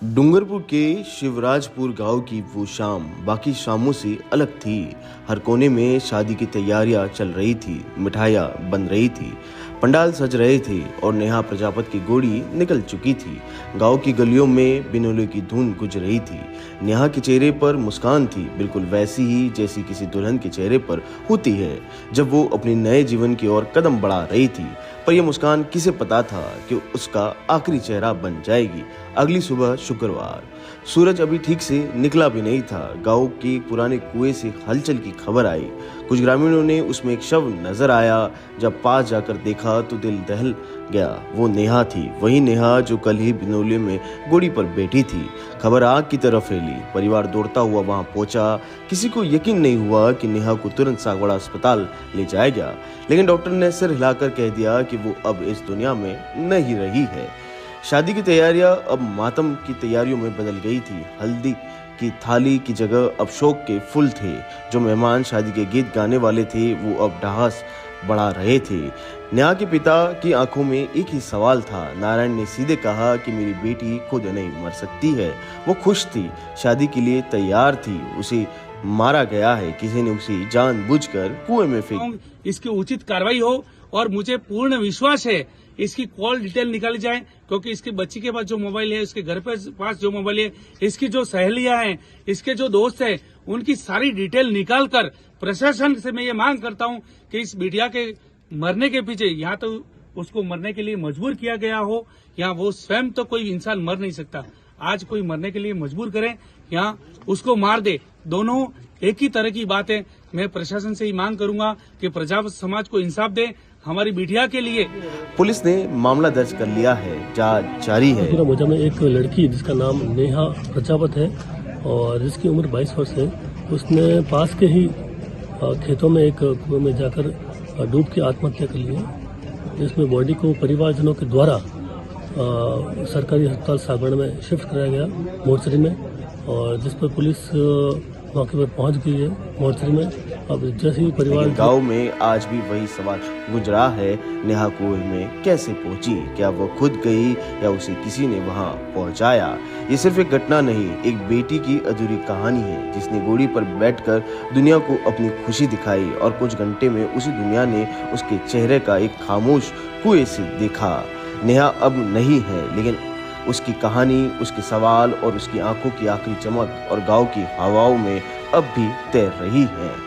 डूंगरपुर के शिवराजपुर गांव की वो शाम बाकी शामों से अलग थी। हर कोने में शादी की तैयारियां चल रही थी, मिठाइयां बन रही थी, पंडाल सज रहे थे और नेहा प्रजापति की गोड़ी निकल चुकी थी। गांव की गलियों में बिनोले की धुन गुज रही थी। नेहा के चेहरे पर मुस्कान थी, बिल्कुल वैसी ही जैसी किसी दुल्हन के चेहरे पर होती है जब वो अपने नए जीवन की ओर कदम बढ़ा रही थी। पर यह मुस्कान किसे पता था कि उसका आखिरी चेहरा बन जाएगी। अगली सुबह शुक्रवार, सूरज अभी ठीक से निकला भी नहीं था। गांव के पुराने कुएं से हलचल की खबर आई। कुछ ग्रामीणों ने उसमें एक शव नजर आया। जब पास जाकर देखा तो दिल दहल गया। वो नेहा थी, वही नेहा जो कल ही बिनोले में गोड़ी पर बैठी थी। खबर आग की तरफ फैली। परिवार दौड़ता हुआ वहां पहुंचा। किसी को यकीन नहीं हुआ कि नेहा को तुरंत सागवाड़ा अस्पताल ले जाया गया, लेकिन डॉक्टर ने सिर हिलाकर कह दिया कि वो अब इस दुनिया में नहीं रही है। शादी की तैयारियां अब मातम की तैयारियों में बदल गई थी। हल्दी की थाली की जगह अब शोक के फूल थे। जो मेहमान शादी के गीत गाने वाले थे वो अब ढास बढ़ा रहे थे। नेहा के पिता की आंखों में एक ही सवाल था। नारायण ने सीधे कहा कि मेरी बेटी खुद नहीं मर सकती है। वो खुश थी, शादी के लिए तैयार थी। उसे मारा गया है, किसी ने उसे जानबूझकर कुएं में फेंक। इसकी उचित कार्रवाई हो और मुझे पूर्ण विश्वास है इसकी कॉल डिटेल निकाली जाए, क्योंकि इसकी बच्ची के पास जो मोबाइल है, इसके घर पे पास जो मोबाइल है, इसकी जो सहेलियां हैं, इसके जो दोस्त हैं, उनकी सारी डिटेल निकालकर प्रशासन से मैं ये मांग करता हूं कि इस बिटिया के मरने के पीछे या तो उसको मरने के लिए मजबूर किया गया हो, या वो स्वयं तो कोई इंसान मर नहीं सकता, आज कोई मरने के लिए मजबूर करे या उसको मार दे। दोनों एक ही तरह की बात है। मैं प्रशासन से ही मांग करूंगा कि प्रजा समाज को इंसाफ दे हमारी बिटिया के लिए। पुलिस ने मामला दर्ज कर लिया है, जांच जारी है। पूरा में एक लड़की जिसका नाम नेहा प्रजापति है और जिसकी उम्र 22 वर्ष है, उसने पास के ही खेतों में एक कुएं में जाकर डूब के आत्महत्या कर ली है, जिसमें बॉडी को परिवारजनों के द्वारा सरकारी अस्पताल सागवाड़ा में शिफ्ट कराया गया मोर्चरी में, और जिस पर पुलिस मौके पर पहुंच गई है मोर्चरी में। अब जैसे ही परिवार गांव में आज भी वही सवाल गूंज रहा है, नेहा कुएं में कैसे पहुंची? क्या वो खुद गई या उसे किसी ने वहां पहुंचाया? ये सिर्फ एक घटना नहीं, एक बेटी की अधूरी कहानी है जिसने गोड़ी पर बैठकर दुनिया को अपनी खुशी दिखाई और कुछ घंटे में उसी दुनिया ने उसके चेहरे का एक खामोश कुएं से देखा। नेहा अब नहीं है, लेकिन उसकी कहानी, उसके सवाल और उसकी आंखों की आखिरी चमक और गांव की हवाओं में अब भी तैर रही है।